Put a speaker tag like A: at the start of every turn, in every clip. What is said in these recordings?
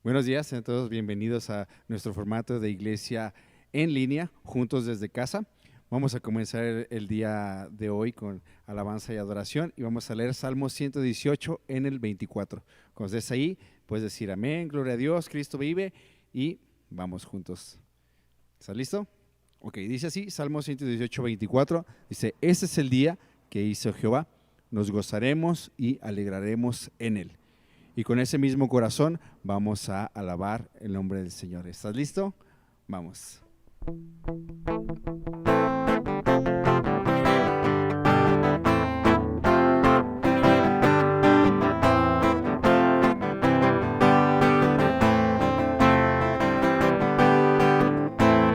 A: Buenos días, sean todos bienvenidos a nuestro formato de iglesia en línea, juntos desde casa. Vamos a comenzar el día de hoy con alabanza y adoración y vamos a leer Salmo 118 en el 24. Cuando estés ahí, puedes decir amén, gloria a Dios, Cristo vive y vamos juntos. ¿Estás listo? Ok, dice así, Salmo 118, 24, dice, este es el día que hizo Jehová, nos gozaremos y alegraremos en él. Y con ese mismo corazón vamos a alabar el nombre del Señor. ¿Estás listo? Vamos.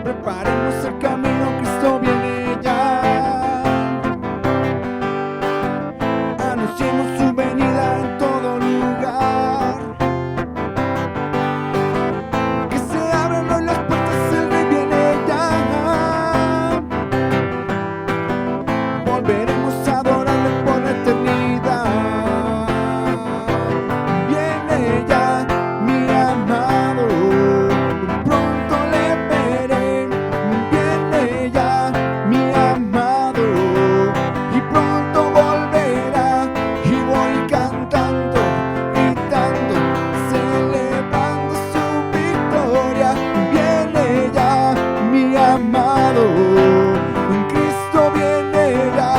A: Preparemos el camino, Cristo viene ya. Anunciemos su venida en todo lugar. Que se abran hoy las puertas, el Rey viene ya. Volveremos a adorarle por la eternidad. Viene ya mi amado, pronto le veré. Viene ya mi amado y pronto volverá. Y voy cantando, gritando, celebrando su victoria. Viene ya mi amado, Cristo viene ya.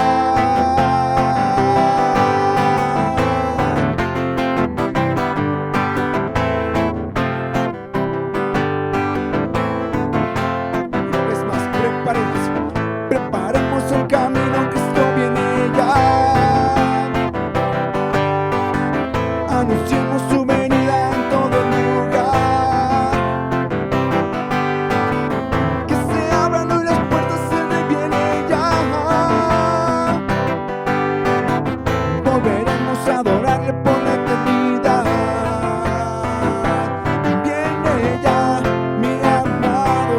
A: Una vez más, preparemos el camino, Cristo viene ya. Anunciemos su venida en todo lugar. Que se abran hoy las puertas, el Rey viene ya. Volveremos a adorarle por la eternidad. Viene ya mi amado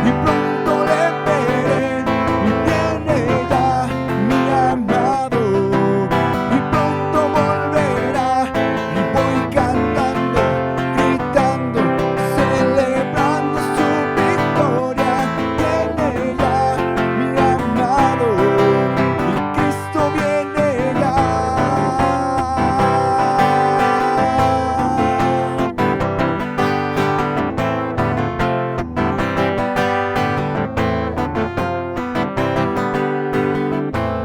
A: y pronto le veré. Viene ya mi amado y pronto volverá. Y voy cantando, gritando, celebrando su victoria. Viene ya mi amado y Cristo viene ya.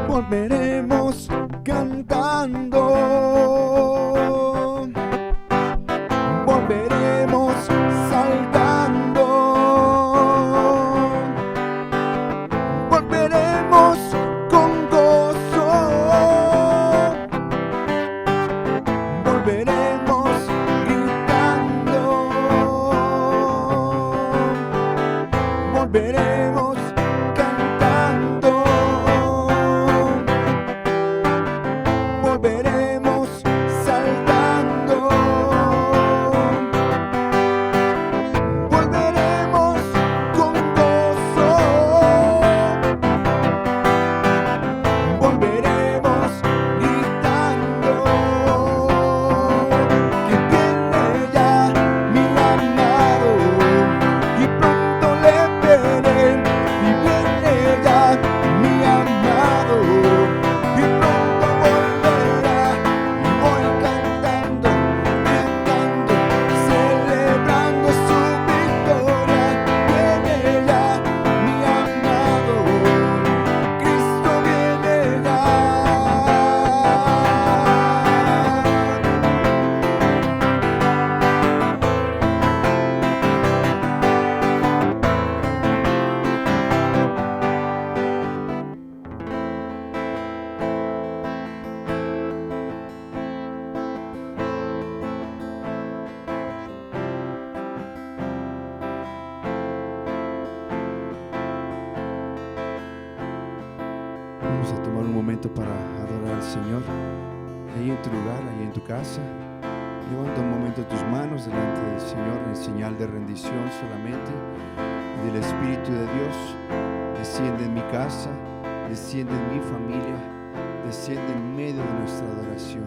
A: Volveremos cantando, volveremos saltando, volveremos con gozo, volveremos gritando, volveremos cantando, volveremos saltando, volveremos con gozo, volveremos gritando. Que viene ya mi amado y pronto le veré. Y viene ya mi amado y pronto volverá. Y voy cantando, gritando, celebrando su victoria. Viene ya mi amado, Cristo viene ya. Vamos a tomar un momento para adorar al Señor. Ahí en tu lugar, ahí en tu casa, levanta un momento tus manos delante del Señor en señal de rendición solamente. Y del Espíritu de Dios desciende en mi casa, desciende en mi familia, desciende en medio de nuestra adoración.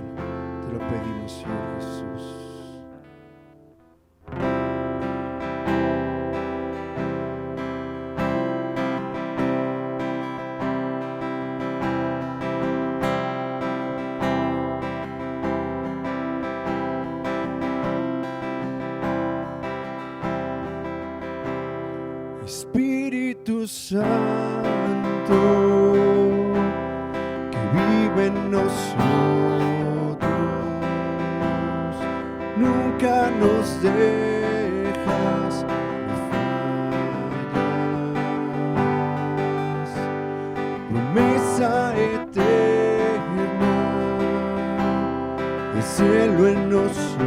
A: Te lo pedimos, Señor Jesús. Santo que vive en nosotros, nunca nos dejas ni fallas, promesa eterna, el cielo en nosotros.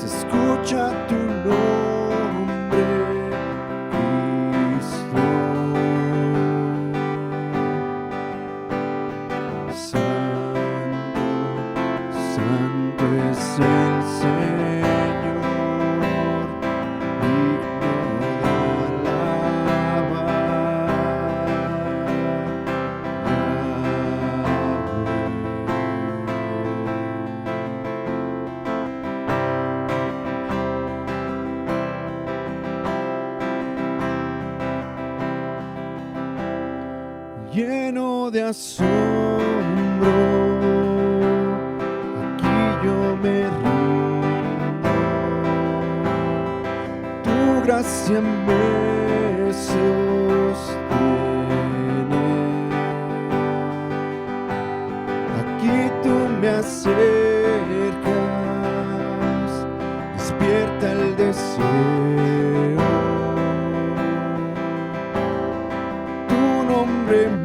A: Escucha tu nombre, Cristo. Santo, santo es el Señor, digno de lleno de asombro, aquí yo me rindo, tu gracia me sostiene, aquí tú me acercas, despierta el deseo. Me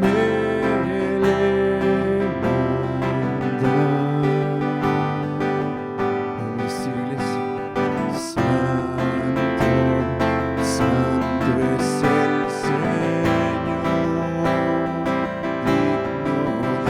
A: levanta. Vamos a decir, iglesia: Santo, santo es el Señor, digno de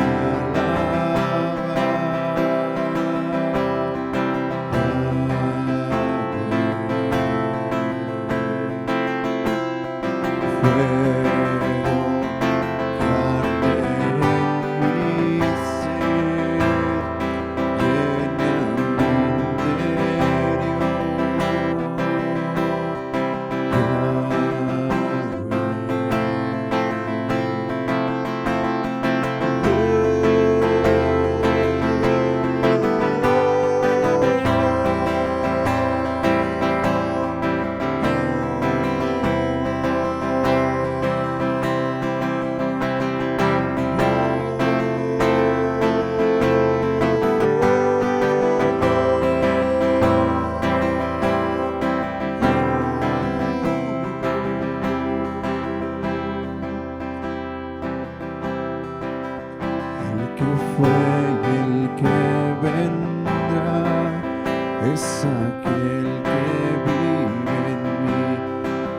A: que fue y el que vendrá, es aquel que vive en mí,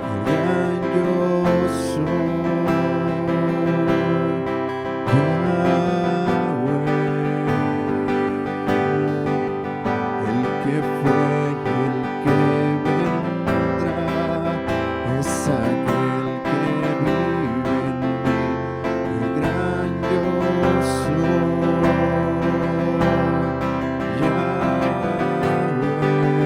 A: el gran yo soy, Yahweh. El que fue y el que vendrá, es aquel que vive en mí, el gran yo soy, Yahweh.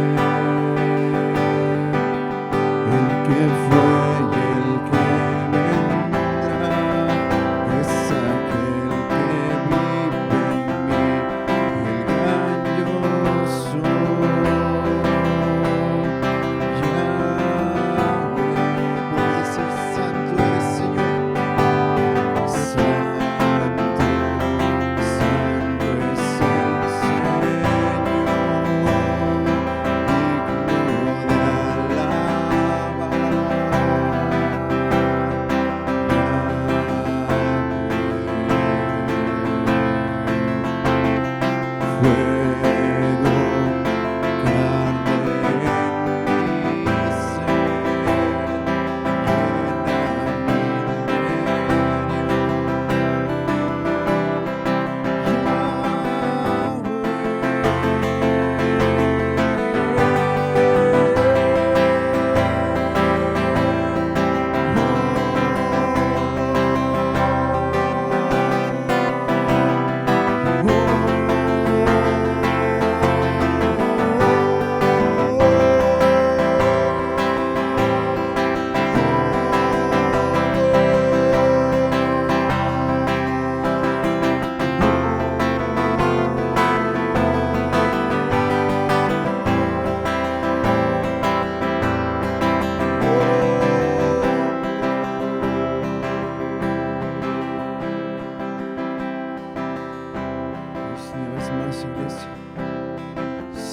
A: vez más, iglesia.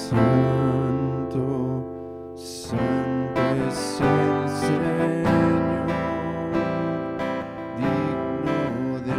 A: Santo, santo es el Señor, digno de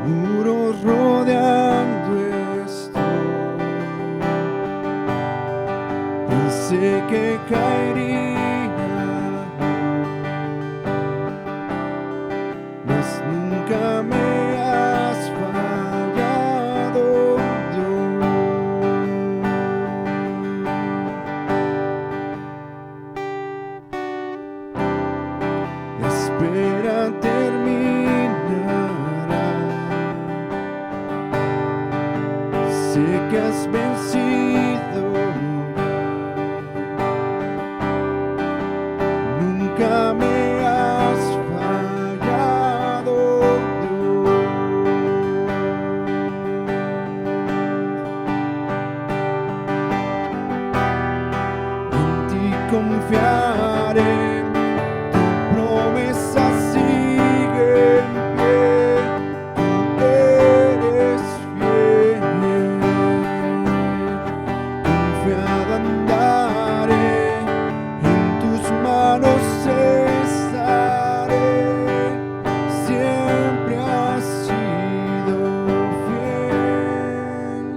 A: muros rodeando estoy. Pensé que caería, mas nunca me has fallado, Dios. La espera terminará. Sé que has vencido, nunca me has fallado, Dios. En ti confiaré, tu promesa sigue en pie, tú eres fiel. Confiado andaré, en tus manos estaré, siempre has sido fiel.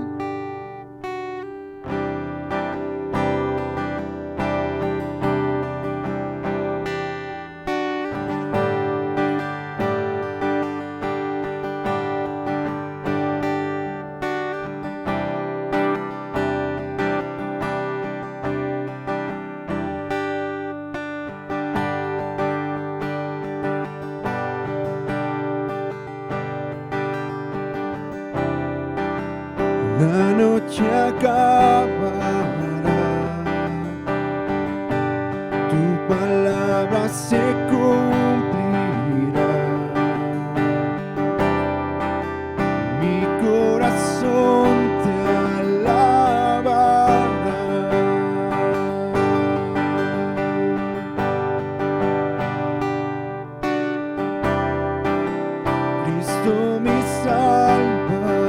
A: La noche acabará, tu palabra se cumplirá. Mi corazón te alabará. Cristo mi Salvador,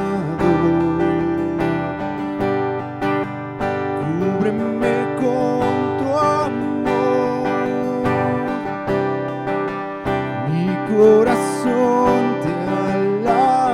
A: cúbreme con tu amor. Mi corazón te alabará.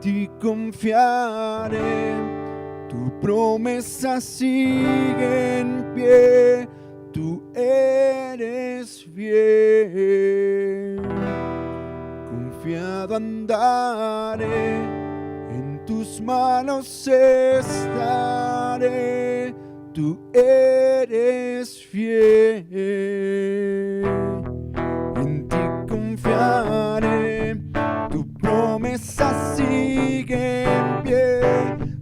A: ti confiaré, tu promesa sigue en pie, tú eres fiel. Confiado andaré, en tus manos estaré, tú eres fiel. En ti confiaré, tu promesa sigue en pie,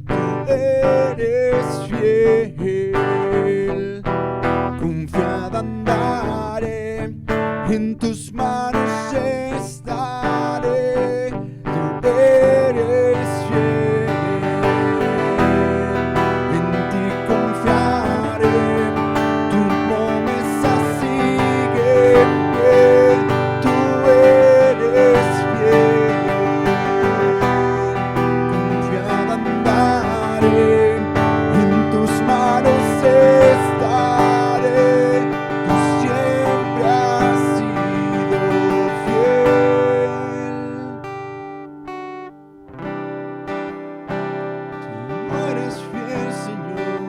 A: tú eres fiel. Confiado andaré, en tus manos estaré, tú eres fiel. En ti confiaré, tu promesa sigue en pie, tú eres fiel. Confiado andaré, en tus manos estaré, tú siempre has sido fiel. Tú eres fiel, Señor.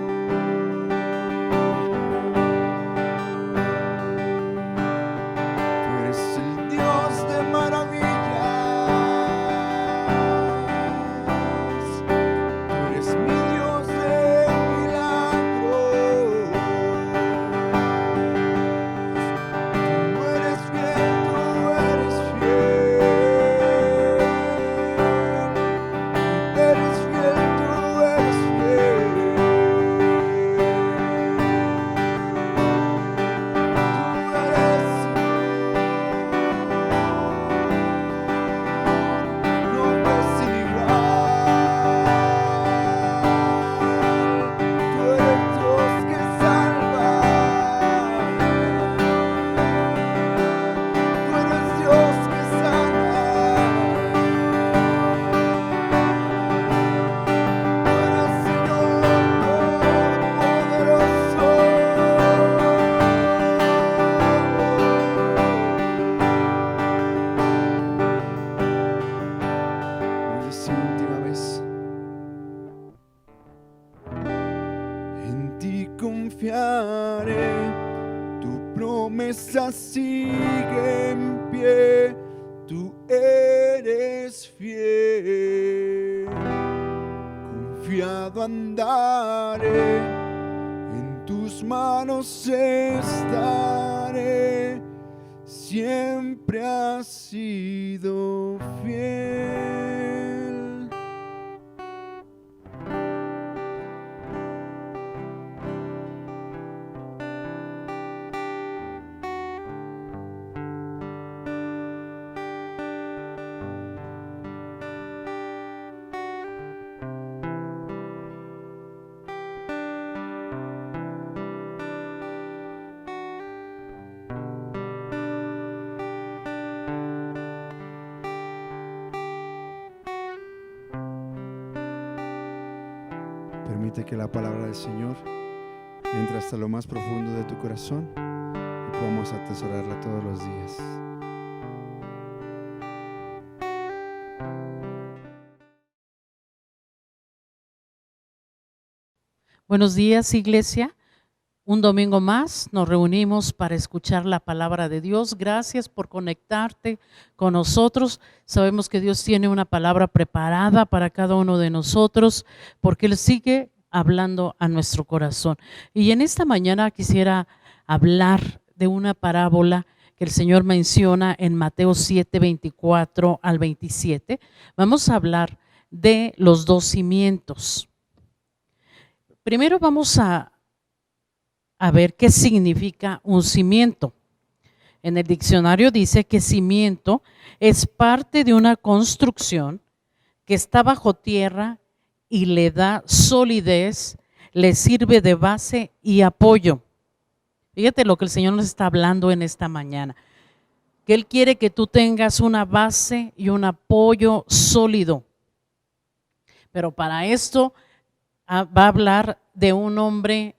A: Tú eres el Dios de maravillas. Tú eres mi Dios de milagros. Tú eres fiel, tú eres fiel. Eres fiel, tú eres fiel. Tú eres no puedes ser igual. Tú eres Dios que salva. Tú eres Dios que sana. Tú eres Señor Todopoderoso. Esa última vez. En ti confiaré, tu promesa sigue en pie, tú eres fiel. Confiado andaré, en tus manos estaré, siempre has sido fiel. Permite que la palabra del Señor entre hasta lo más profundo de tu corazón y podamos atesorarla todos los días.
B: Buenos días, iglesia. Un domingo más nos reunimos para escuchar la palabra de Dios. Gracias por conectarte con nosotros. Sabemos que Dios tiene una palabra preparada para cada uno de nosotros porque Él sigue hablando a nuestro corazón. Y en esta mañana quisiera hablar de una parábola que el Señor menciona en Mateo 7, 24 al 27. Vamos a hablar de los dos cimientos. Primero vamos a ver qué significa un cimiento. En el diccionario dice que cimiento es parte de una construcción que está bajo tierra y le da solidez, le sirve de base y apoyo. Fíjate lo que el Señor nos está hablando en esta mañana, que Él quiere que tú tengas una base y un apoyo sólido. Pero para esto va a hablar de un hombre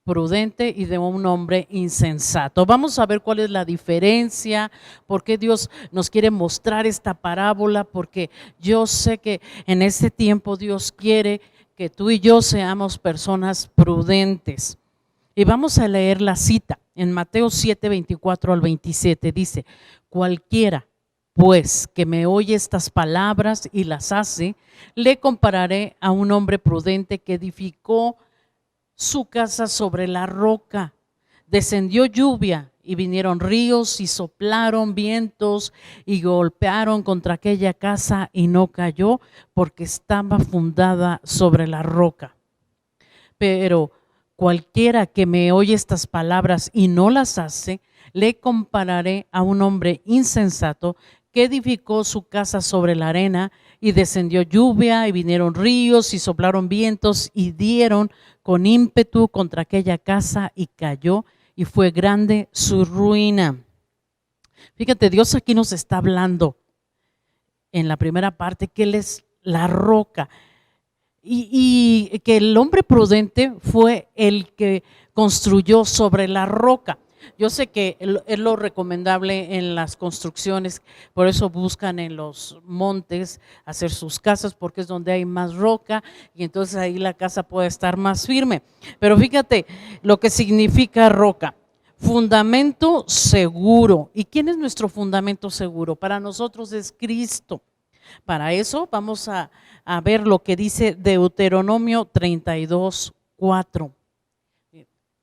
B: prudente y de un hombre insensato. Vamos a ver cuál es la diferencia, por qué Dios nos quiere mostrar esta parábola, porque yo sé que en este tiempo Dios quiere que tú y yo seamos personas prudentes. Y vamos a leer la cita en Mateo 7, 24 al 27. Dice: cualquiera pues que me oye estas palabras y las hace, le compararé a un hombre prudente que edificó su casa sobre la roca. Descendió lluvia y vinieron ríos y soplaron vientos y golpearon contra aquella casa y no cayó porque estaba fundada sobre la roca. Pero cualquiera que me oye estas palabras y no las hace, le compararé a un hombre insensato que edificó su casa sobre la arena, y descendió lluvia y vinieron ríos y soplaron vientos y dieron con ímpetu contra aquella casa y cayó, y fue grande su ruina. Fíjate, Dios aquí nos está hablando en la primera parte que Él es la roca, y que el hombre prudente fue el que construyó sobre la roca. Yo sé que es lo recomendable en las construcciones, por eso buscan en los montes hacer sus casas, porque es donde hay más roca y entonces ahí la casa puede estar más firme. Pero fíjate lo que significa roca: fundamento seguro. ¿Y quién es nuestro fundamento seguro? Para nosotros es Cristo. Para eso vamos a ver lo que dice Deuteronomio 32, 4.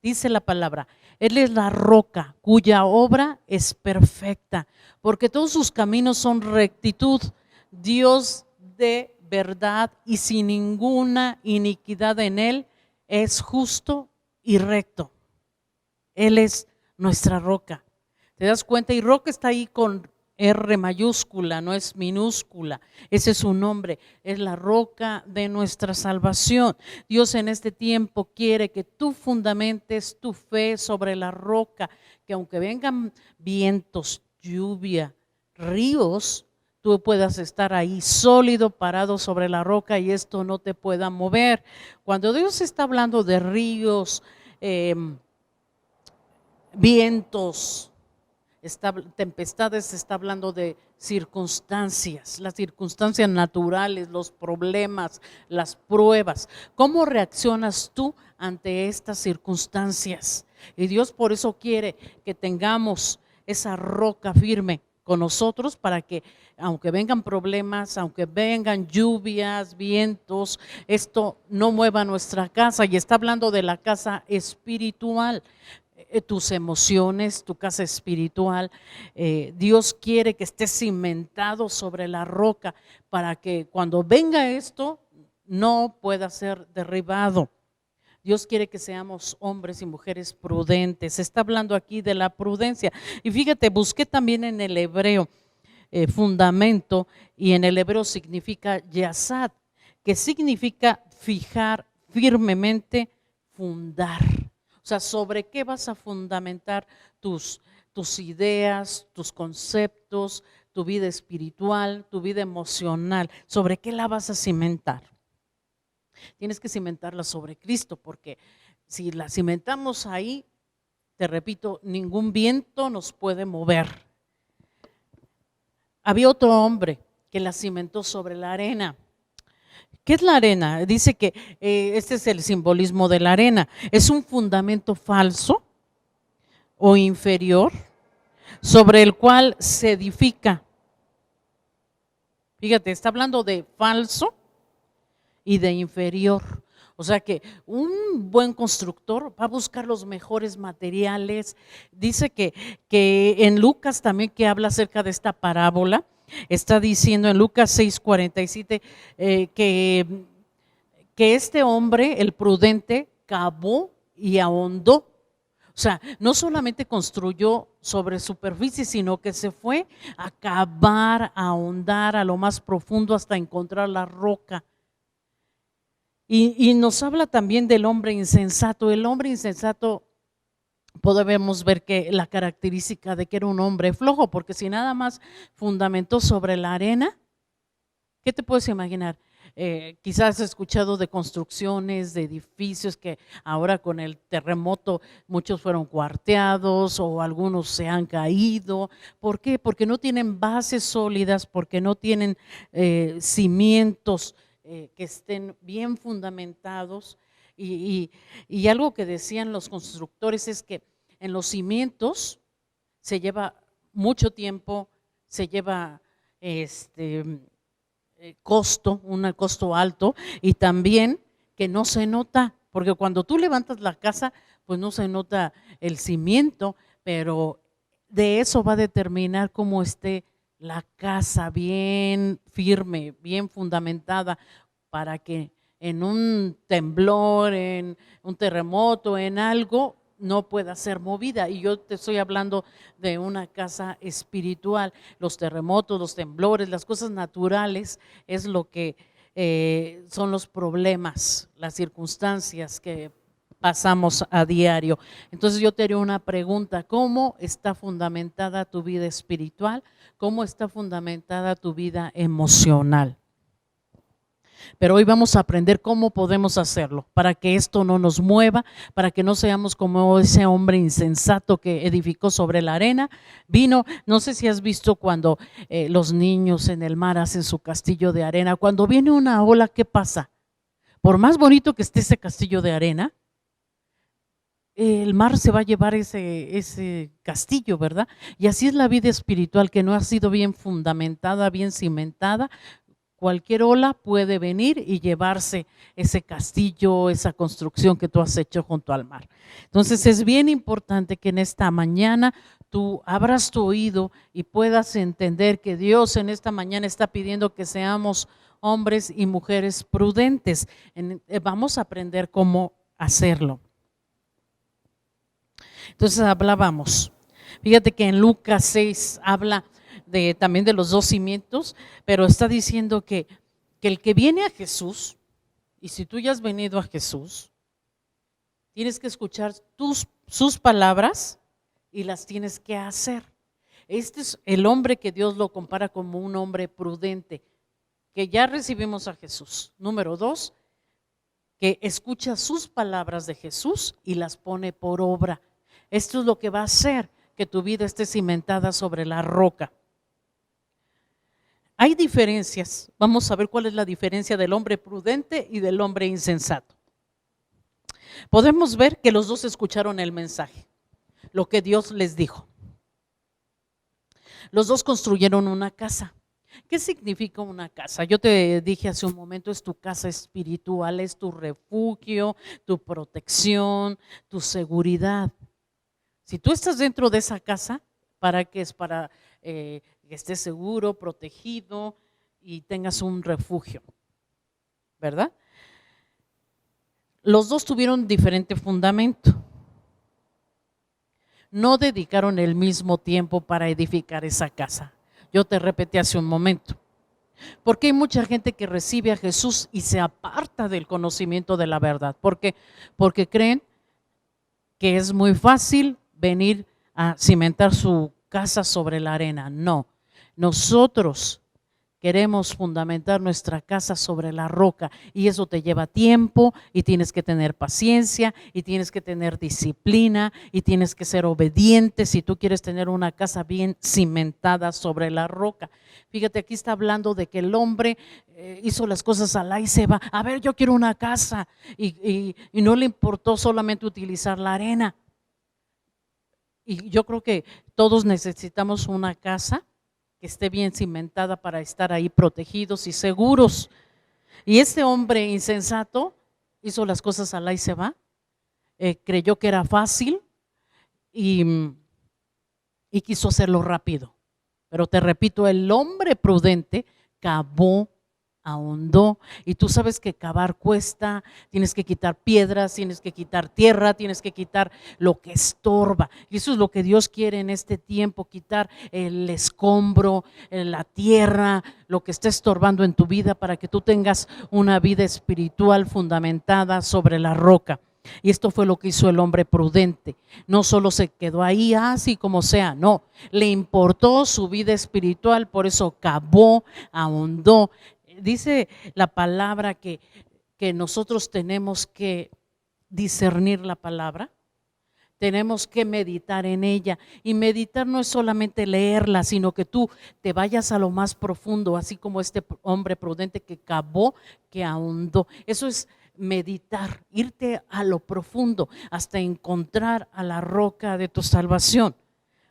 B: Dice la palabra: Él es la roca cuya obra es perfecta, porque todos sus caminos son rectitud, Dios de verdad y sin ninguna iniquidad en Él, es justo y recto. Él es nuestra roca. ¿Te das cuenta? Y roca está ahí con R mayúscula, no es minúscula. Ese es su nombre, es la roca de nuestra salvación. Dios en este tiempo quiere que tú fundamentes tu fe sobre la roca, que aunque vengan vientos, lluvia, ríos, tú puedas estar ahí sólido, parado sobre la roca, y esto no te pueda mover. Cuando Dios está hablando de ríos, vientos, tempestades, está hablando de circunstancias, las circunstancias naturales, los problemas, las pruebas. ¿Cómo reaccionas tú ante estas circunstancias? Y Dios por eso quiere que tengamos esa roca firme con nosotros, para que aunque vengan problemas, aunque vengan lluvias, vientos, esto no mueva nuestra casa. Y está hablando de la casa espiritual, tus emociones, tu casa espiritual. Dios quiere que estés cimentado sobre la roca, para que cuando venga esto no pueda ser derribado. Dios quiere que seamos hombres y mujeres prudentes. Se está hablando aquí de la prudencia. Y fíjate, busqué también en el hebreo fundamento, y en el hebreo significa yasad, que significa fijar firmemente, fundar. O sea, ¿sobre qué vas a fundamentar tus ideas, tus conceptos, tu vida espiritual, tu vida emocional? ¿Sobre qué la vas a cimentar? Tienes que cimentarla sobre Cristo, porque si la cimentamos ahí, te repito, ningún viento nos puede mover. Había otro hombre que la cimentó sobre la arena. ¿Qué es la arena? Dice que este es el simbolismo de la arena. Es un fundamento falso o inferior sobre el cual se edifica. Fíjate, está hablando de falso y de inferior. O sea que un buen constructor va a buscar los mejores materiales. Dice que en Lucas también, que habla acerca de esta parábola, está diciendo en Lucas 6:47 que este hombre, el prudente, cavó y ahondó. O sea, no solamente construyó sobre superficie, sino que se fue a cavar, a ahondar a lo más profundo hasta encontrar la roca. Y nos habla también del hombre insensato. El hombre insensato, podemos ver que la característica de que era un hombre flojo, porque si nada más fundamentó sobre la arena, ¿qué te puedes imaginar? Quizás has escuchado de construcciones, de edificios que ahora con el terremoto muchos fueron cuarteados o algunos se han caído. ¿Por qué? Porque no tienen bases sólidas, porque no tienen cimientos que estén bien fundamentados. Y algo que decían los constructores es que en los cimientos se lleva mucho tiempo, se lleva un costo alto, y también que no se nota, porque cuando tú levantas la casa, pues no se nota el cimiento, pero de eso va a determinar cómo esté la casa, bien firme, bien fundamentada, para que en un temblor, en un terremoto, en algo, no pueda ser movida. Y yo te estoy hablando de una casa espiritual. Los terremotos, los temblores, las cosas naturales es lo que son los problemas, las circunstancias que pasamos a diario. Entonces yo te haría una pregunta: ¿cómo está fundamentada tu vida espiritual? ¿Cómo está fundamentada tu vida emocional? Pero hoy vamos a aprender cómo podemos hacerlo para que esto no nos mueva, para que no seamos como ese hombre insensato que edificó sobre la arena. Vino, no sé si has visto cuando los niños en el mar hacen su castillo de arena. Cuando viene una ola, ¿qué pasa? Por más bonito que esté ese castillo de arena, el mar se va a llevar ese castillo, ¿verdad? Y así es la vida espiritual, que no ha sido bien fundamentada, bien cimentada. Cualquier ola puede venir y llevarse ese castillo, esa construcción que tú has hecho junto al mar. Entonces es bien importante que en esta mañana tú abras tu oído y puedas entender que Dios en esta mañana está pidiendo que seamos hombres y mujeres prudentes. Vamos a aprender cómo hacerlo. Entonces hablábamos, fíjate que en Lucas 6 habla también de los dos cimientos, pero está diciendo que el que viene a Jesús, y si tú ya has venido a Jesús, tienes que escuchar sus palabras y las tienes que hacer. Este es el hombre que Dios lo compara como un hombre prudente, que ya recibimos a Jesús. Número 2, que escucha sus palabras de Jesús y las pone por obra. Esto es lo que va a hacer que tu vida esté cimentada sobre la roca. Hay diferencias. Vamos a ver cuál es la diferencia del hombre prudente y del hombre insensato. Podemos ver que los dos escucharon el mensaje, lo que Dios les dijo. Los dos construyeron una casa. ¿Qué significa una casa? Yo te dije hace un momento, es tu casa espiritual, es tu refugio, tu protección, tu seguridad. Si tú estás dentro de esa casa, ¿para qué es? Para que estés seguro, protegido y tengas un refugio, ¿verdad? Los dos tuvieron diferente fundamento. No dedicaron el mismo tiempo para edificar esa casa. Yo te repetí hace un momento. Porque hay mucha gente que recibe a Jesús y se aparta del conocimiento de la verdad. ¿Por qué? Porque creen que es muy fácil venir a cimentar su casa sobre la arena. No, nosotros queremos fundamentar nuestra casa sobre la roca, y eso te lleva tiempo, y tienes que tener paciencia, y tienes que tener disciplina, y tienes que ser obediente si tú quieres tener una casa bien cimentada sobre la roca. Fíjate, aquí está hablando de que el hombre hizo las cosas al ahí se va. A ver, yo quiero una casa, y no le importó solamente utilizar la arena. Y yo creo que todos necesitamos una casa que esté bien cimentada para estar ahí protegidos y seguros. Y este hombre insensato hizo las cosas al ahí se va, creyó que era fácil y quiso hacerlo rápido. Pero te repito, el hombre prudente cavó, ahondó, y tú sabes que cavar cuesta, tienes que quitar piedras, tienes que quitar tierra, tienes que quitar lo que estorba, y eso es lo que Dios quiere en este tiempo, quitar el escombro, la tierra, lo que está estorbando en tu vida, para que tú tengas una vida espiritual fundamentada sobre la roca. Y esto fue lo que hizo el hombre prudente. No solo se quedó ahí, así como sea, no, le importó su vida espiritual, por eso cavó, ahondó. dice la palabra que nosotros tenemos que discernir la palabra, tenemos que meditar en ella. Y meditar no es solamente leerla, sino que tú te vayas a lo más profundo, así como este hombre prudente que cavó, que ahondó. Eso es meditar, irte a lo profundo hasta encontrar a la roca de tu salvación.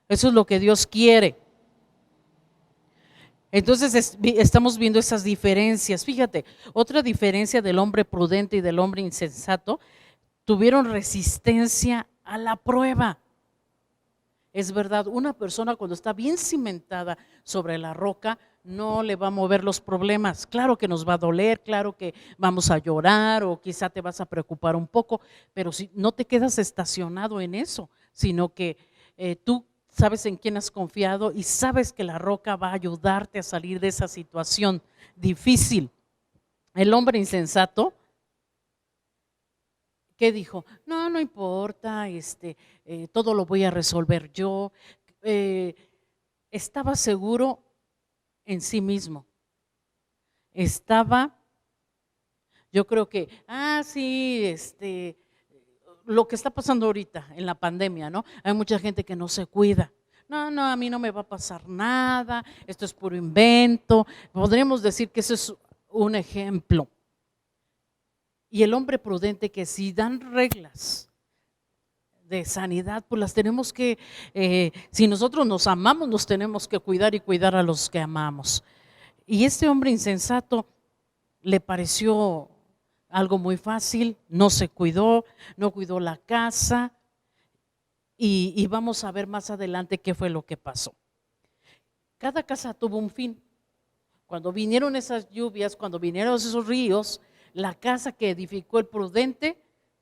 B: Eso es lo que Dios quiere. Entonces estamos viendo esas diferencias. Fíjate, otra diferencia del hombre prudente y del hombre insensato: tuvieron resistencia a la prueba. Es verdad, una persona cuando está bien cimentada sobre la roca no le va a mover los problemas. Claro que nos va a doler, claro que vamos a llorar o quizá te vas a preocupar un poco, pero si no te quedas estacionado en eso, sino que tú sabes en quién has confiado y sabes que la roca va a ayudarte a salir de esa situación difícil. El hombre insensato, ¿qué dijo? No importa, todo lo voy a resolver yo. Estaba seguro en sí mismo. Yo creo que, sí, lo que está pasando ahorita en la pandemia, ¿no? Hay mucha gente que no se cuida. No, a mí no me va a pasar nada, esto es puro invento. Podríamos decir que ese es un ejemplo. Y el hombre prudente, que si dan reglas de sanidad, pues las tenemos que, si nosotros nos amamos, nos tenemos que cuidar y cuidar a los que amamos. Y este hombre insensato le pareció algo muy fácil, no se cuidó, no cuidó la casa, y vamos a ver más adelante qué fue lo que pasó. Cada casa tuvo un fin. Cuando vinieron esas lluvias, cuando vinieron esos ríos, la casa que edificó el prudente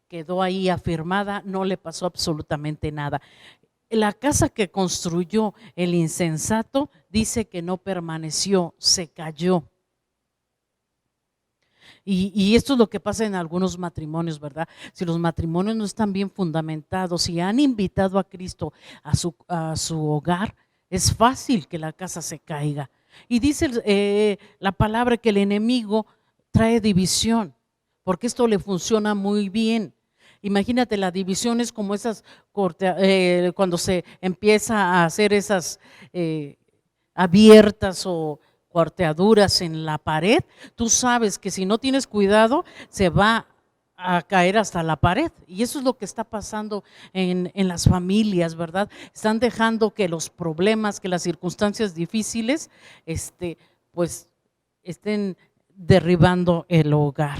B: quedó ahí afirmada, no le pasó absolutamente nada. La casa que construyó el insensato dice que no permaneció, se cayó. Y esto es lo que pasa en algunos matrimonios, ¿verdad? Si los matrimonios no están bien fundamentados, si han invitado a Cristo a su hogar, es fácil que la casa se caiga. Y dice la palabra que el enemigo trae división, porque esto le funciona muy bien. Imagínate, la división es como esas cuando se empieza a hacer esas abiertas o cuarteaduras en la pared. Tú sabes que si no tienes cuidado se va a caer hasta la pared, y eso es lo que está pasando en las familias, ¿verdad? Están dejando que los problemas, que las circunstancias difíciles pues estén derribando el hogar.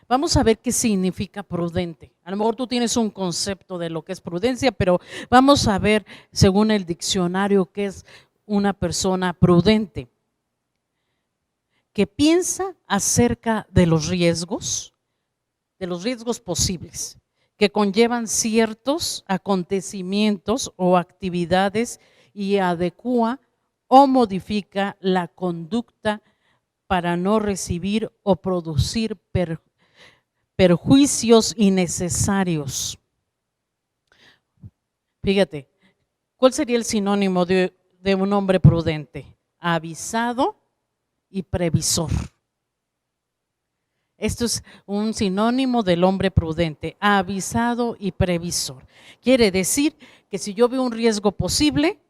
B: Vamos a ver qué significa prudente. A lo mejor tú tienes un concepto de lo que es prudencia, pero vamos a ver según el diccionario qué es una persona prudente: que piensa acerca de los riesgos posibles que conllevan ciertos acontecimientos o actividades y adecua o modifica la conducta para no recibir o producir perjuicios innecesarios. Fíjate, ¿cuál sería el sinónimo de un hombre prudente? Avisado y previsor. Esto es un sinónimo del hombre prudente: avisado y previsor. Quiere decir que si yo veo un riesgo posible,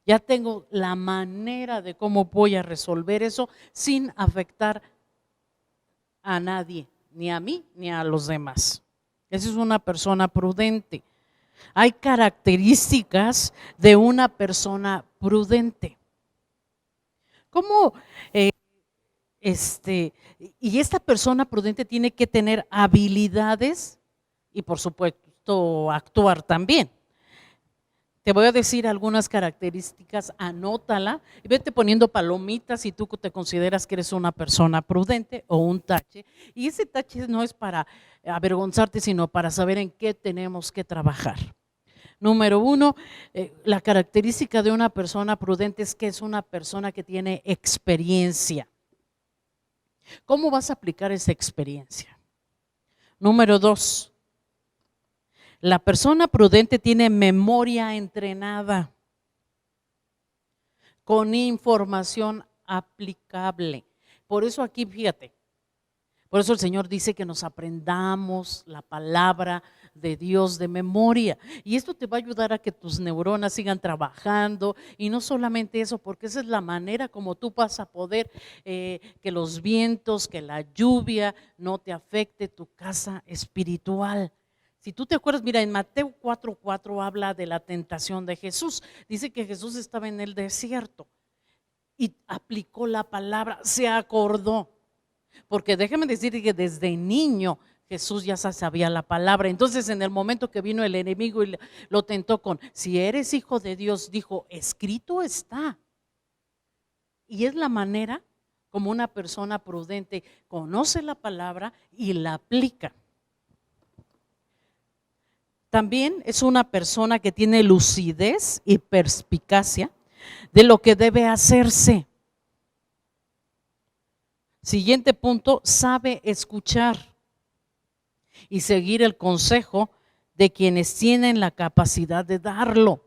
B: ya tengo la manera de cómo voy a resolver eso sin afectar a nadie, ni a mí ni a los demás. Esa es una persona prudente. Hay características de una persona prudente. ¿Cómo? Y esta persona prudente tiene que tener habilidades y, por supuesto, actuar también. Te voy a decir algunas características, anótala y vete poniendo palomitas si tú te consideras que eres una persona prudente, o un tache. Y ese tache no es para avergonzarte, sino para saber en qué tenemos que trabajar. Número 1, la característica de una persona prudente es que es una persona que tiene experiencia. ¿Cómo vas a aplicar esa experiencia? Número 2, la persona prudente tiene memoria entrenada con información aplicable. Por eso aquí, fíjate, por eso el Señor dice que nos aprendamos la palabra de Dios de memoria. Y esto te va a ayudar a que tus neuronas sigan trabajando. Y no solamente eso, porque esa es la manera como tú vas a poder que los vientos, que la lluvia no te afecte tu casa espiritual. Si tú te acuerdas, mira, en Mateo 4:4 habla de la tentación de Jesús. Dice que Jesús estaba en el desierto y aplicó la palabra, se acordó. Porque déjeme decir que desde niño Jesús ya sabía la palabra. Entonces, en el momento que vino el enemigo y lo tentó con, si eres hijo de Dios, dijo, escrito está. Y es la manera como una persona prudente conoce la palabra y la aplica. También es una persona que tiene lucidez y perspicacia de lo que debe hacerse. Siguiente punto, sabe escuchar y seguir el consejo de quienes tienen la capacidad de darlo.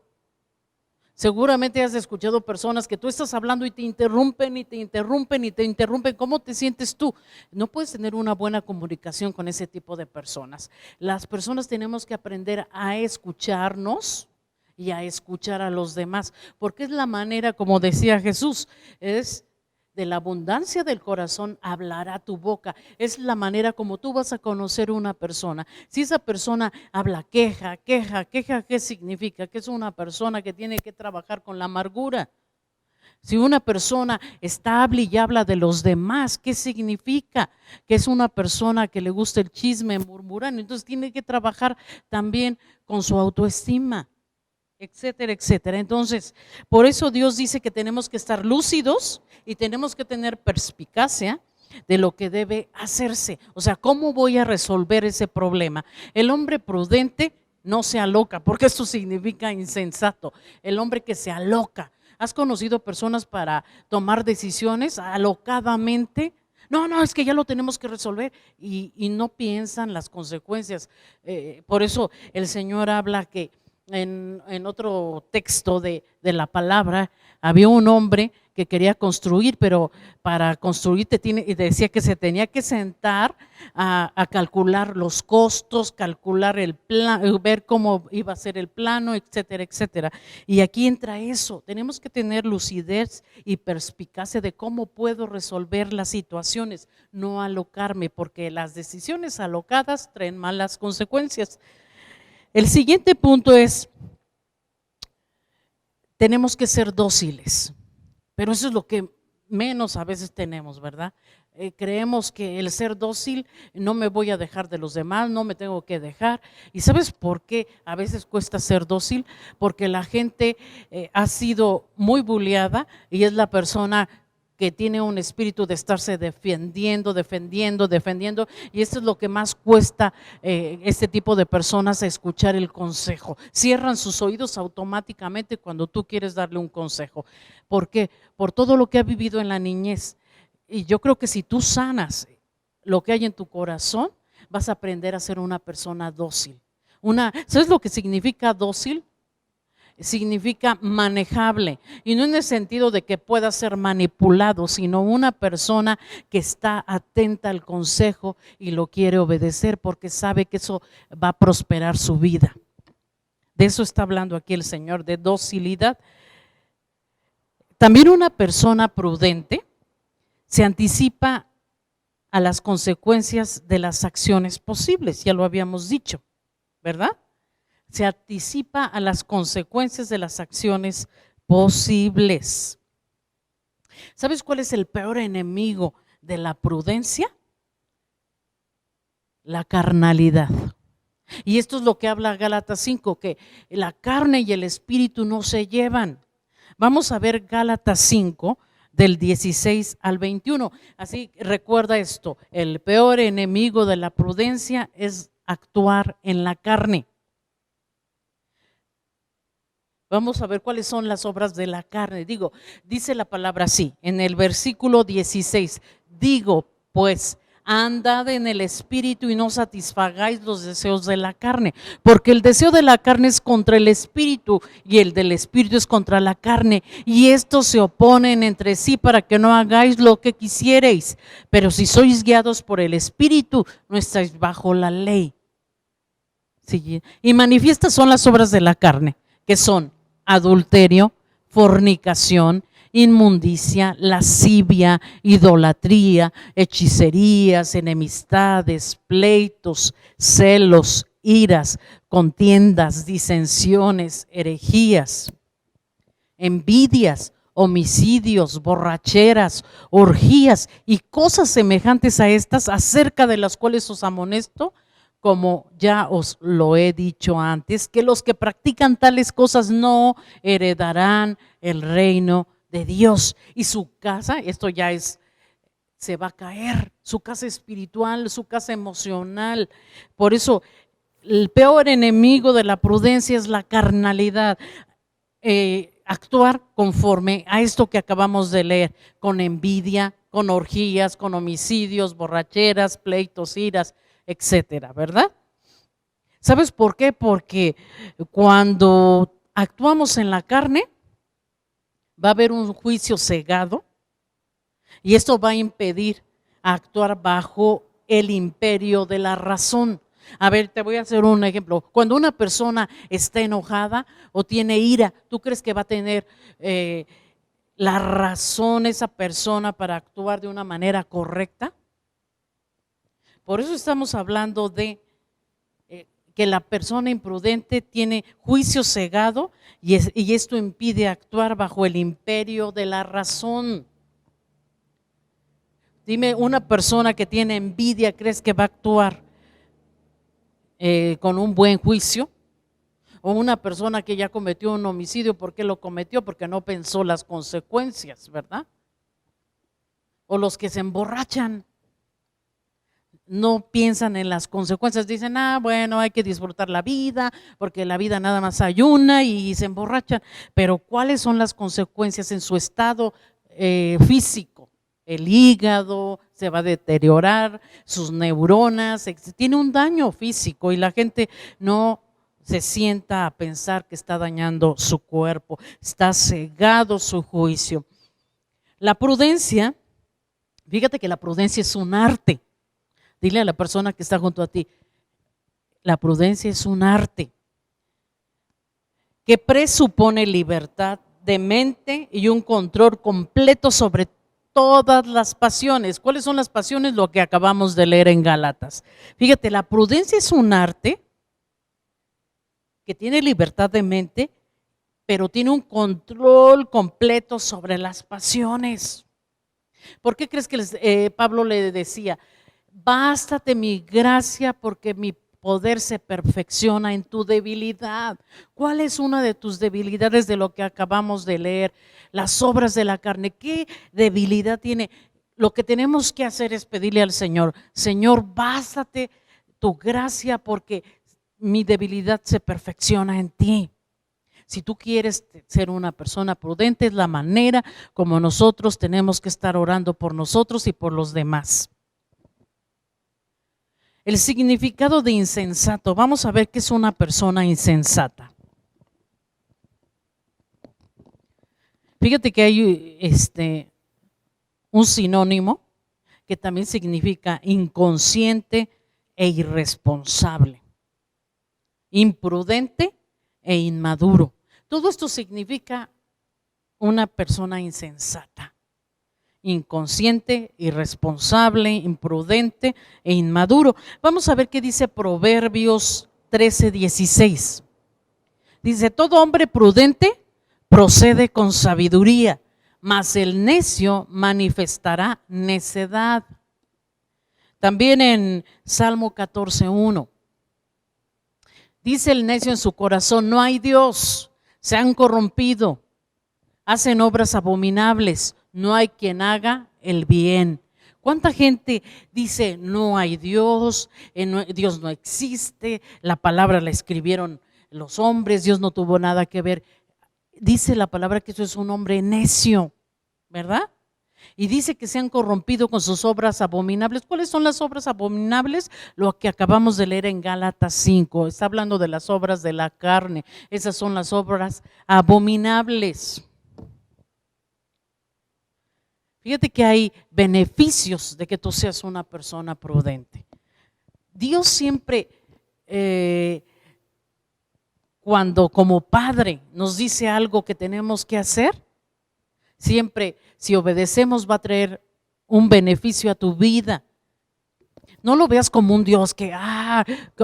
B: Seguramente has escuchado personas que tú estás hablando y te interrumpen y te interrumpen y te interrumpen. ¿Cómo te sientes tú? No puedes tener una buena comunicación con ese tipo de personas. Las personas tenemos que aprender a escucharnos y a escuchar a los demás, porque es la manera, como decía Jesús, es de la abundancia del corazón hablará tu boca. Es la manera como tú vas a conocer una persona. Si esa persona habla queja, ¿qué significa? Que es una persona que tiene que trabajar con la amargura. Si una persona está habla y habla de los demás, ¿qué significa? Que es una persona que le gusta el chisme, murmurando. Entonces tiene que trabajar también con su autoestima, etcétera, etcétera. Entonces, por eso Dios dice que tenemos que estar lúcidos y tenemos que tener perspicacia de lo que debe hacerse. O sea, ¿cómo voy a resolver ese problema? El hombre prudente no se aloca, porque esto significa insensato. El hombre que se aloca. ¿Has conocido personas para tomar decisiones alocadamente? No, es que ya lo tenemos que resolver y no piensan las consecuencias. Por eso el Señor habla que en otro texto de la palabra, había un hombre que quería construir, pero para construir y decía que se tenía que sentar a calcular los costos, calcular el plan, ver cómo iba a ser el plano, etcétera, etcétera. Y aquí entra eso, tenemos que tener lucidez y perspicacia de cómo puedo resolver las situaciones, no alocarme, porque las decisiones alocadas traen malas consecuencias. El siguiente punto es, tenemos que ser dóciles, pero eso es lo que menos a veces tenemos, ¿verdad? Creemos que el ser dócil, no me voy a dejar de los demás, no me tengo que dejar. ¿Y sabes por qué a veces cuesta ser dócil? Porque la gente ha sido muy bulleada y es la persona que tiene un espíritu de estarse defendiendo, y esto es lo que más cuesta este tipo de personas a escuchar el consejo. Cierran sus oídos automáticamente cuando tú quieres darle un consejo. ¿Por qué? Por todo lo que ha vivido en la niñez. Y yo creo que si tú sanas lo que hay en tu corazón, vas a aprender a ser una persona dócil. ¿Sabes lo que significa dócil? Significa manejable, y no en el sentido de que pueda ser manipulado, sino una persona que está atenta al consejo y lo quiere obedecer porque sabe que eso va a prosperar su vida. De eso está hablando aquí el Señor, de docilidad. También una persona prudente se anticipa a las consecuencias de las acciones posibles, ya lo habíamos dicho, ¿verdad? Se anticipa a las consecuencias de las acciones posibles. ¿Sabes cuál es el peor enemigo de la prudencia? La carnalidad. Y esto es lo que habla Gálatas 5, que la carne y el espíritu no se llevan. Vamos a ver Gálatas 5, del 16 al 21. Así recuerda esto, el peor enemigo de la prudencia es actuar en la carne. Vamos a ver cuáles son las obras de la carne. Dice la palabra así, en el versículo 16, digo pues, andad en el espíritu y no satisfagáis los deseos de la carne, porque el deseo de la carne es contra el espíritu y el del espíritu es contra la carne, y estos se oponen entre sí para que no hagáis lo que quisiereis. Pero si sois guiados por el espíritu, no estáis bajo la ley. Sí. Y manifiestas son las obras de la carne, que son adulterio, fornicación, inmundicia, lascivia, idolatría, hechicerías, enemistades, pleitos, celos, iras, contiendas, disensiones, herejías, envidias, homicidios, borracheras, orgías y cosas semejantes a estas, acerca de las cuales os amonesto, como ya os lo he dicho antes, que los que practican tales cosas no heredarán el reino de Dios. Y su casa, esto ya es, se va a caer, su casa espiritual, su casa emocional. Por eso el peor enemigo de la prudencia es la carnalidad. Actuar conforme a esto que acabamos de leer, con envidia, con orgías, con homicidios, borracheras, pleitos, iras, etcétera, ¿verdad? ¿Sabes por qué? Porque cuando actuamos en la carne, va a haber un juicio cegado y esto va a impedir actuar bajo el imperio de la razón. A ver, te voy a hacer un ejemplo. Cuando una persona está enojada o tiene ira, ¿tú crees que va a tener la razón esa persona para actuar de una manera correcta? Por eso estamos hablando de que la persona imprudente tiene juicio cegado y esto impide actuar bajo el imperio de la razón. Dime, una persona que tiene envidia, ¿crees que va a actuar con un buen juicio? O una persona que ya cometió un homicidio, ¿por qué lo cometió? Porque no pensó las consecuencias, ¿verdad? O los que se emborrachan, no piensan en las consecuencias, dicen, bueno, hay que disfrutar la vida, porque la vida nada más hay una, y se emborrachan. Pero ¿cuáles son las consecuencias en su estado físico? El hígado se va a deteriorar, sus neuronas, tiene un daño físico y la gente no se sienta a pensar que está dañando su cuerpo, está cegado su juicio. La prudencia, fíjate que la prudencia es un arte. Dile a la persona que está junto a ti, la prudencia es un arte que presupone libertad de mente y un control completo sobre todas las pasiones. ¿Cuáles son las pasiones? Lo que acabamos de leer en Gálatas. Fíjate, la prudencia es un arte que tiene libertad de mente, pero tiene un control completo sobre las pasiones. ¿Por qué crees que Pablo le decía? Bástate mi gracia porque mi poder se perfecciona en tu debilidad. ¿Cuál es una de tus debilidades de lo que acabamos de leer? Las obras de la carne. ¿Qué debilidad tiene? Lo que tenemos que hacer es pedirle al Señor, Señor, bástate tu gracia porque mi debilidad se perfecciona en ti. Si tú quieres ser una persona prudente, es la manera como nosotros tenemos que estar orando por nosotros y por los demás. El significado de insensato, vamos a ver qué es una persona insensata. Fíjate que hay un sinónimo que también significa inconsciente e irresponsable, imprudente e inmaduro. Todo esto significa una persona insensata. Inconsciente, irresponsable, imprudente e inmaduro. Vamos a ver qué dice Proverbios 13:16. Dice, todo hombre prudente procede con sabiduría, mas el necio manifestará necedad. También en Salmo 14:1. Dice el necio en su corazón, no hay Dios, se han corrompido, hacen obras abominables. No hay quien haga el bien. ¿Cuánta gente dice no hay Dios, Dios no existe, la palabra la escribieron los hombres, Dios no tuvo nada que ver? Dice la palabra que eso es un hombre necio, ¿verdad? Y dice que se han corrompido con sus obras abominables. ¿Cuáles son las obras abominables? Lo que acabamos de leer en Gálatas 5. Está hablando de las obras de la carne. Esas son las obras abominables. Fíjate que hay beneficios de que tú seas una persona prudente. Dios siempre, cuando como padre nos dice algo que tenemos que hacer, siempre, si obedecemos, va a traer un beneficio a tu vida. No lo veas como un Dios que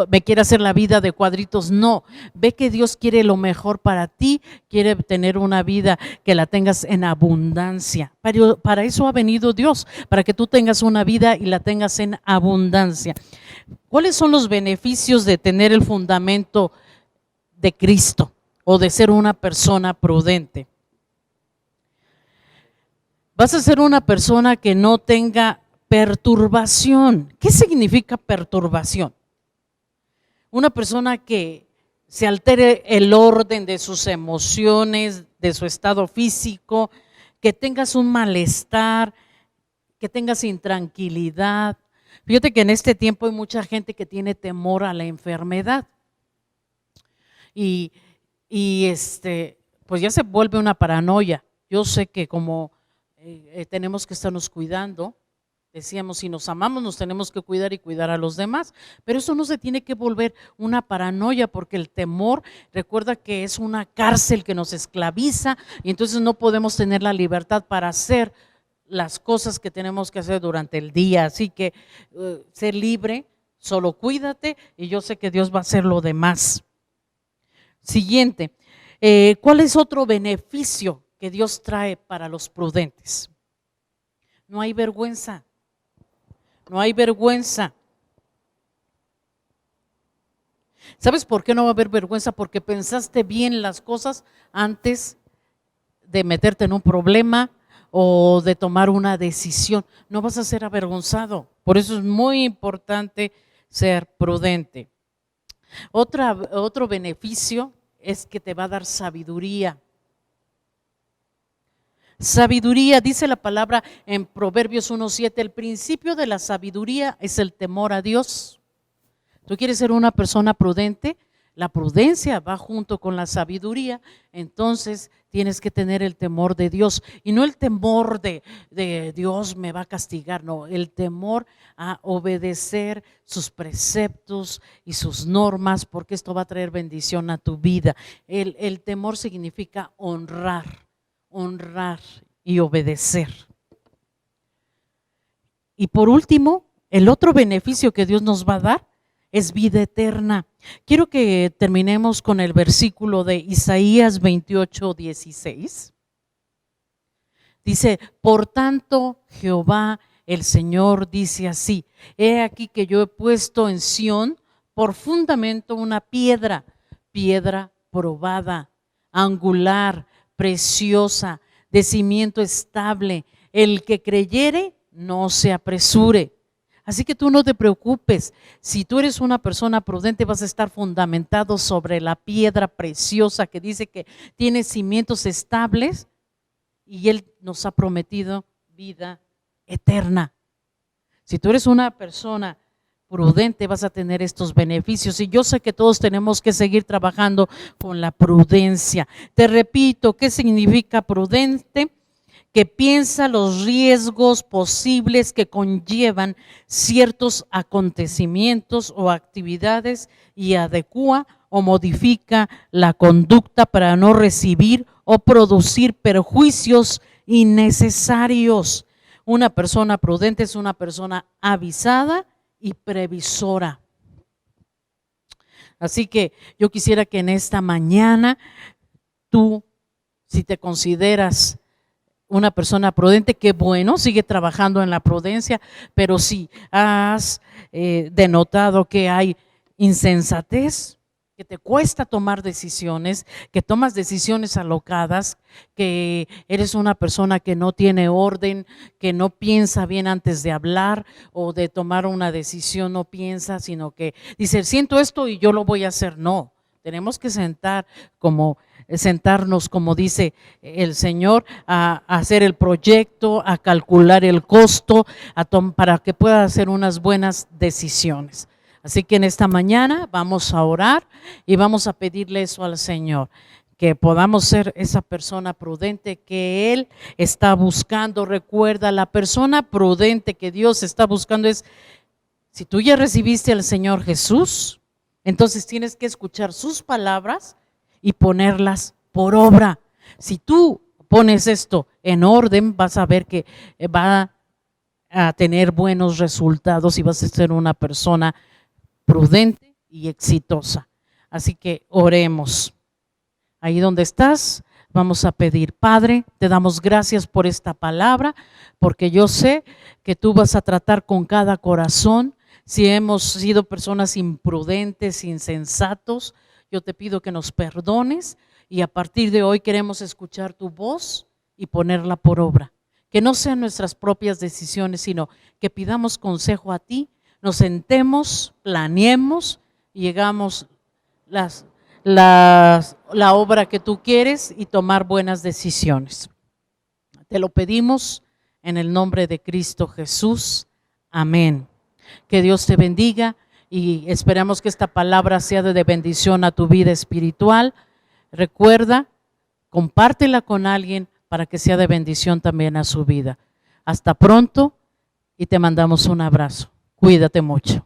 B: me quiere hacer la vida de cuadritos. No, ve que Dios quiere lo mejor para ti, quiere tener una vida que la tengas en abundancia. Para eso ha venido Dios, para que tú tengas una vida y la tengas en abundancia. ¿Cuáles son los beneficios de tener el fundamento de Cristo o de ser una persona prudente? Vas a ser una persona que no tenga perturbación. ¿Qué significa perturbación? Una persona que se altere el orden de sus emociones, de su estado físico, que tengas un malestar, que tengas intranquilidad. Fíjate que en este tiempo hay mucha gente que tiene temor a la enfermedad y pues ya se vuelve una paranoia. Yo sé que como tenemos que estarnos cuidando, decíamos, si nos amamos nos tenemos que cuidar y cuidar a los demás, pero eso no se tiene que volver una paranoia, porque el temor, recuerda que es una cárcel que nos esclaviza y entonces no podemos tener la libertad para hacer las cosas que tenemos que hacer durante el día. Así que ser libre, solo cuídate y yo sé que Dios va a hacer lo demás. Siguiente, ¿cuál es otro beneficio que Dios trae para los prudentes? No hay vergüenza. No hay vergüenza. ¿Sabes por qué no va a haber vergüenza? Porque pensaste bien las cosas antes de meterte en un problema o de tomar una decisión. No vas a ser avergonzado. Por eso es muy importante ser prudente. Otro beneficio es que te va a dar sabiduría. Sabiduría, dice la palabra en Proverbios 1:7, el principio de la sabiduría es el temor a Dios. ¿Tú quieres ser una persona prudente? La prudencia va junto con la sabiduría, entonces tienes que tener el temor de Dios y no el temor de Dios me va a castigar, no, el temor a obedecer sus preceptos y sus normas, porque esto va a traer bendición a tu vida. El temor significa honrar y obedecer. Y por último, el otro beneficio que Dios nos va a dar es vida eterna. Quiero que terminemos con el versículo de Isaías 28:16. Dice, por tanto, Jehová el Señor dice así, he aquí que yo he puesto en Sión por fundamento una piedra probada, angular, preciosa, de cimiento estable. El que creyere, no se apresure. Así que tú no te preocupes, si tú eres una persona prudente vas a estar fundamentado sobre la piedra preciosa que dice que tiene cimientos estables y Él nos ha prometido vida eterna. Si tú eres una persona prudente vas a tener estos beneficios y yo sé que todos tenemos que seguir trabajando con la prudencia. Te repito, ¿qué significa prudente? Que piensa los riesgos posibles que conllevan ciertos acontecimientos o actividades y adecúa o modifica la conducta para no recibir o producir perjuicios innecesarios. Una persona prudente es una persona avisada y previsora. Así que yo quisiera que en esta mañana tú, si te consideras una persona prudente, qué bueno, sigue trabajando en la prudencia, pero si has denotado que hay insensatez, que te cuesta tomar decisiones, que tomas decisiones alocadas, que eres una persona que no tiene orden, que no piensa bien antes de hablar o de tomar una decisión, no piensa, sino que dice, siento esto y yo lo voy a hacer. No, tenemos que sentarnos, como dice el Señor, a hacer el proyecto, a calcular el costo, para que pueda hacer unas buenas decisiones. Así que en esta mañana vamos a orar y vamos a pedirle eso al Señor, que podamos ser esa persona prudente que Él está buscando. Recuerda, la persona prudente que Dios está buscando es, si tú ya recibiste al Señor Jesús, entonces tienes que escuchar sus palabras y ponerlas por obra. Si tú pones esto en orden, vas a ver que va a tener buenos resultados y vas a ser una persona prudente y exitosa. Así que oremos. Ahí donde estás, vamos a pedir: Padre, te damos gracias por esta palabra, porque yo sé que tú vas a tratar con cada corazón. Si hemos sido personas imprudentes, insensatos, yo te pido que nos perdones, y a partir de hoy queremos escuchar tu voz y ponerla por obra. Que no sean nuestras propias decisiones, sino que pidamos consejo a ti, nos sentemos, planeemos y hagamos la obra que tú quieres y tomar buenas decisiones. Te lo pedimos en el nombre de Cristo Jesús. Amén. Que Dios te bendiga y esperamos que esta palabra sea de bendición a tu vida espiritual. Recuerda, compártela con alguien para que sea de bendición también a su vida. Hasta pronto y te mandamos un abrazo. Cuídate mucho.